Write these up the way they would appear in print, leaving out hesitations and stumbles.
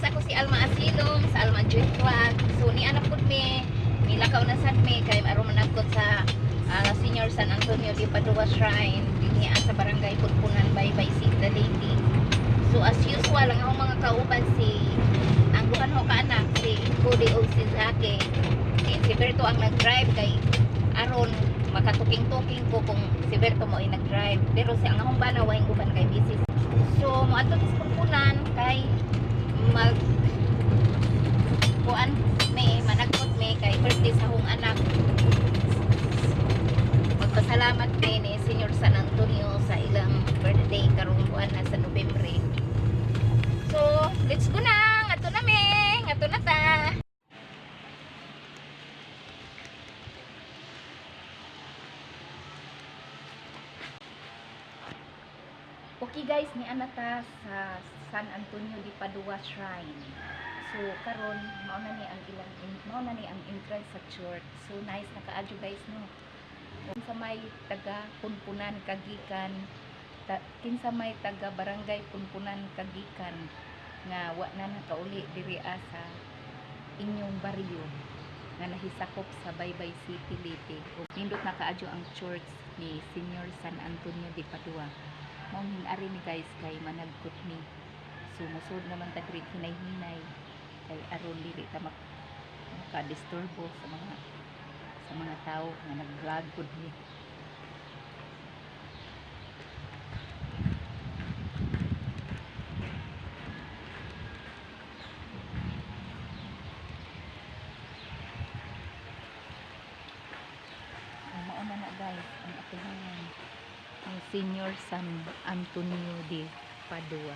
ko si Alma Asilong, sa Alma Joy Vlog. So ni anak pud mi milakaw na sad mi kay aron managkot sa Senior San Antonio de Padua Shrine dinhi sa barangay Putpunan by Save the Lady. So as usual ang akong mga kauban ang duhan ko kaanak si Cody o si Zake. Si Berto ang nag-drive kay aron makatuking-tuking ko kung si Berto mo ay nag-drive. Pero si ang akong bana waing uban kay busy. So moadto sa Putpunan kay kuan may managkot may kay birthday sa akong anak. Magpasalamat din ni Senior San Antonio sa ilang birthday karong buwan na sa Nobyembre. So, let's go na. Ato na me. Ato na ta. Okay guys, ni anata sa San Antonio de Padua Shrine. So karon mao na ni ang entrance sa church. So nice nakaadyo guys no. Kinsa may taga Punpunan kagikan, kinsa may taga barangay Punpunan kagikan nga wa na nakauli diri sa inyong baryo nga nahisakop sa Baybay City, Leyte. Nindot nakaadyo ang church ni Senior San Antonio de Padua. Mao hinari ni guys kay managkot ni. Sumusod naman ta diri hinay-hinay kay aron dili ta maka-disturbo sa mga tao nga nag-vlog pud ni. Mao na guys ang atuhangan ng Senior San Antonio de Padua.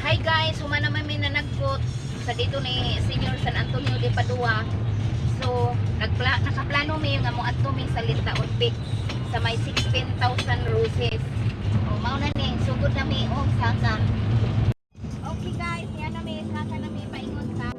Hi guys, humana naman may nanagkot sa dito ni Senior San Antonio de Padua. So, nakaplano may nga mo adto mi sa Lintaon Peak sa may 16,000 roses. O, mao na ni, sugod na mi og saka. Okay guys, yan na mi saka na mi paingon sa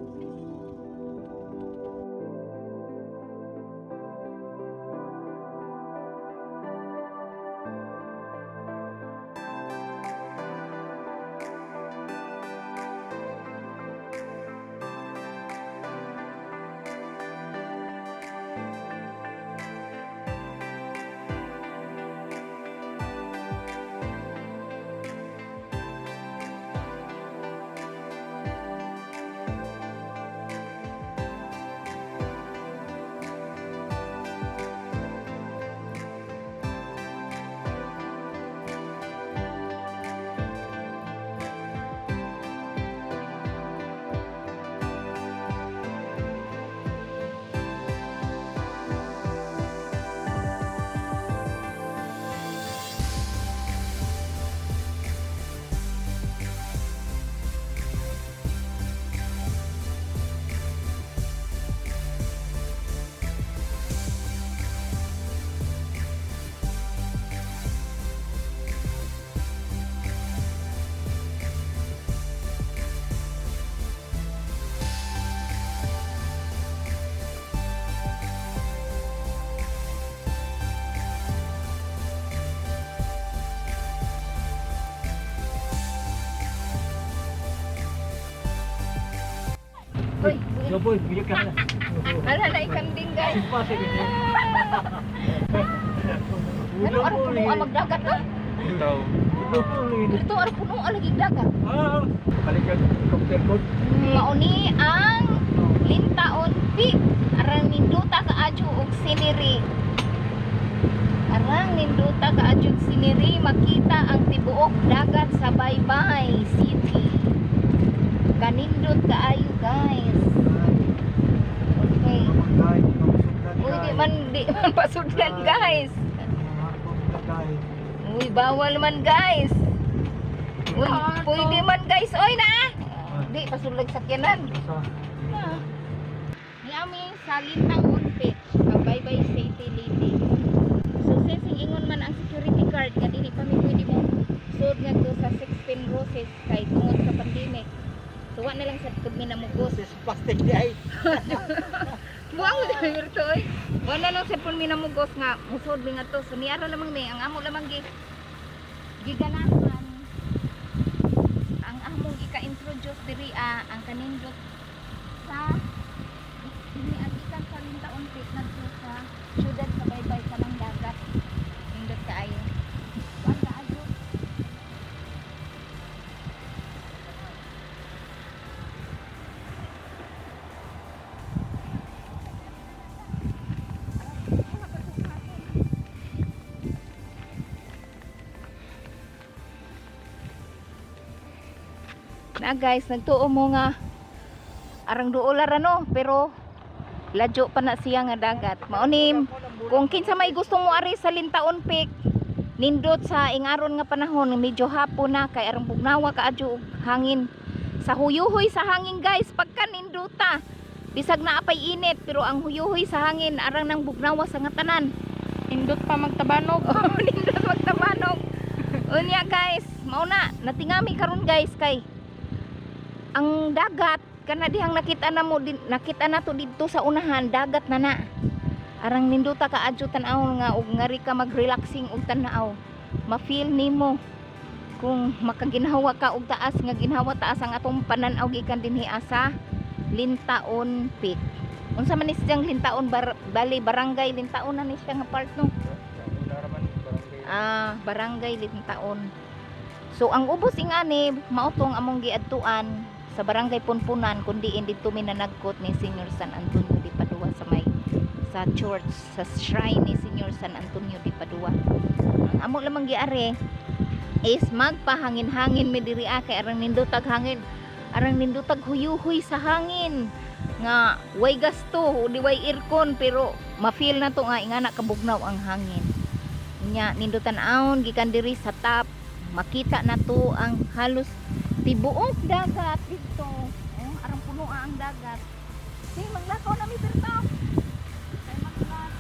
Uy, Joboy, bigyan ka na. ala na ikanding guys. Simpase ganyan. Ano ara puno ang magdagat ha? Ito. Ito ara puno ang lagi dagat. Balikan cocktail code. Mauni ang Lintaon Peak. Arang ninduta kaadyo og siniri. Arang ninduta kaadyo og siniri makita ang tibuok dagat sa Baybay City. Kanindot kaayo guys. Okay. Uy, di man pasudlan guys. Uy, bawal man guys. Uy, pwede man guys. Oy na. Di pasulag sakyanan. Sa Ni ami sa Lintang Unpit, ang Baybay City Lady. So since ingon man ang security guard nga dili pa mi pwede mo sud nga to sa 16 Roses kay tungod sa pandemic. So wa na lang sa kami namugos. sis plastic di ay. Buang mo dili virto oy. Wa na lang sa pun mi namugos nga musud mi nga to. So niara lamang mi ang amo lamang giganahan. Ang among ika-introduce diri ang kanindot sa iniagikan sa Lintaon Pit nagto sa syudad sa Baybay sa ng dagat. Indot kaayo. Kuan kaayo. Na guys, nagtuo mo nga arang duolar ano, pero ladyo pa na siya nga dagat. Maunim, kung kinsa may gusto mo ari sa Lintaon Peak, nindot sa ingaron nga panahon, medyo hapon na kay arang bugnawa kaadyo og hangin. Sa huyuhoy sa hangin guys, pagka ninduta, bisag na apay init, pero ang huyuhoy sa hangin arang nang bugnawa sa nga tanan. Indot pa magtabanog. Oh, nindot magtabanog. Unya guys, mao na natingami karon guys kay ang dagat kana dihang nakita na mo nakita na to didto sa unahan dagat na arang ninduta ka adyo tan-aw nga ug ngari ka mag-relaxing og tan-aw ma-feel nimo kung makaginhawa ka og taas nga ginhawa taas ang atong panan-aw gikan dinhi sa Lintaon Peak. Unsa man ni siyang Lintaon bali barangay Lintaon na ni siya nga part no. Barangay Lintaon. So ang ubos ingani mautong among giadtuan sa barangay Punpunan kundi indi tumi na nagkot ni Senior San Antonio di Padua sa may sa church sa shrine ni Senior San Antonio di Padua. Ang amo lamang giari is magpahangin-hangin mi diri kay arang nindutag hangin, arang nindutag huyuhoy sa hangin nga way gasto o di way aircon pero ma-feel na to nga ingana kabugnaw ang hangin. Nya nindutan aon gikan diri sa top makita na to ang halos tibuok dagat dito. Oh, arang puno ang dagat. Si maglakaw na mi perto. Kay maglas.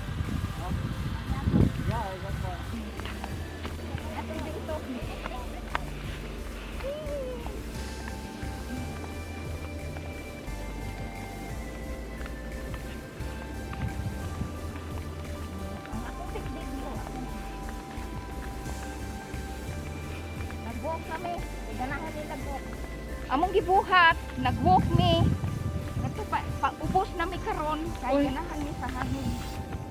Yeah, that's why. Ato dito. Ang akong tikdik mo. Nag-walk kami. Ganahan nila walk. Among gibuhat, nag-walk mi. Nato pa ubos na mi karon kay Uy. ganahan mi sa hangin.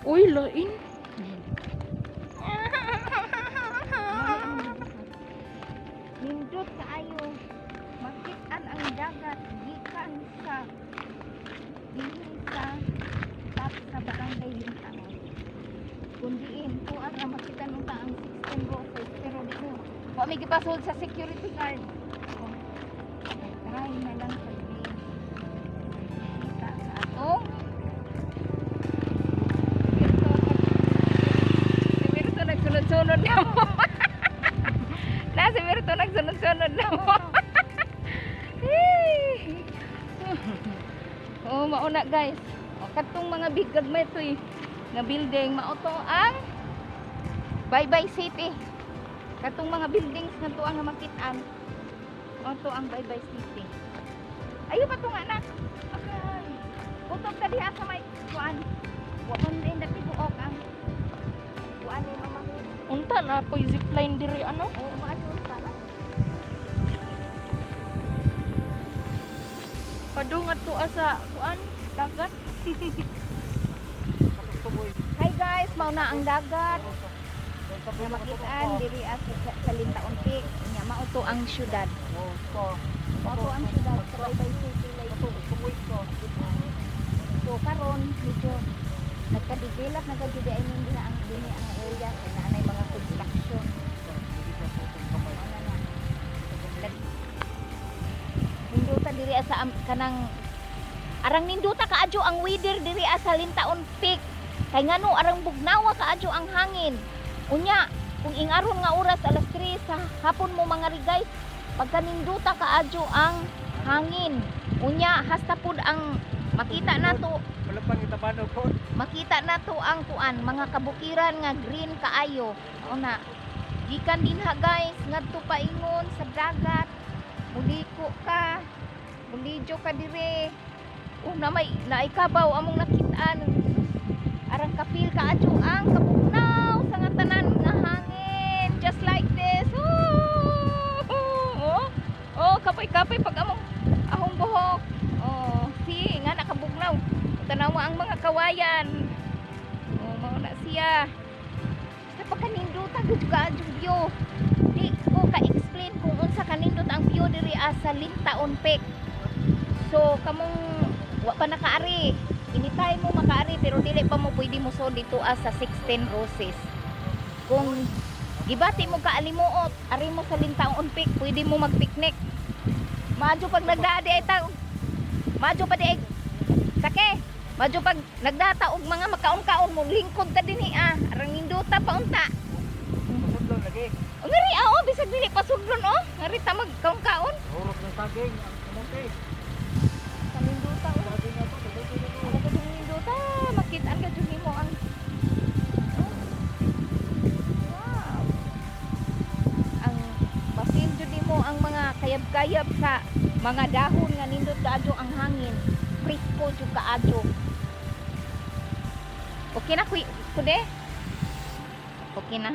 Uy, lain. Nindot kaayo. Makit-an ang dagat gikan sa dinhi sa top sa barangay Lintaon. Kundiin ko ara makita nung ang 16 Roses pero di mo. Wa mi gipasod sa security guard. Oh. Try na lang sa kita sa atong si Mirto nagsunod-sunod na mo. Si Mirto nagsunod-sunod na mo. Oh, mauna guys. O katong mga big gagmay to nga building mao to ang Baybay City. Katong mga buildings nga to ang makit-an. Mao to ang Baybay City. Ayo pa to nga anak. Okay. Utok ta diha sa may kuan. Wa man din dapit buok ang kuan ni mama. Unta na po zipline diri ano? Oo, maadto para. Padungat to asa kuan dagat. Hi guys, mao na ang dagat. Nga makitaan diri sa Lintaon Peak. Nya mao to ang syudad. Mao to ang syudad sa Baybay City Lake. So karon medyo nagka-develop na gud ay hindi na ang dini ang area kay naanay mga construction. Ninduta diri sa kanang arang ninduta kaadyo ang weather diri sa Lintaon Peak. Kay ngano arang bugnawa kaadyo ang hangin. Unya, kung ingaron nga oras alas 3 sa hapon mo mga guys, pagka ninduta kaadyo ang hangin. Unya hasta pud ang makita nato, Wala pang itabano po. makita nato ang kuan mga kabukiran nga green kaayo. Una, gikan dinha guys ngadto paingon sa dagat. Muliko ka. Mulidyo ka dire. Una may naikabaw among nakitaan. Arang kapil ka adyo ang kabugnaw sa nga tanan nga hangin. Just like this. Oh, kapay-kapay pag among ahong buhok. Oh, si nga nakabugnaw. Tanaw mo ang mga kawayan. Oh, mao na siya. Sa pagkanindutan gud ka view. Di ko ka-explain kung unsa kanindot ang view diri sa Lintaon Peak. So kamong wa pa nakaari. Anytime mo makaari pero dili pa mo pwede mo so dito sa 16 Roses. Kung gibati mo ka alimuot, ari mo sa Lintaon Peak, pwede mo mag-picnic. Madyo pag nagdadi ay tao. Madyo pa di sake. Madyo pag nagdata og mga makaon-kaon mo lingkod ta dinhi arang ninduta pa unta. Masudlon lagi. Ngari bisag dili pasudlon ngari ta magkaon-kaon. Hurot ng saging. Ang kamote. Sa ninduta Saging nga po. Ano ka sa ninduta? Makitaan ka dyan mo ang wow. Ang masin dyan mo ang mga kayab-kayab sa mga dahon nga nindot kaadyo ang hangin. Crispo dyan kaadyo. Okay na kude? Okay na?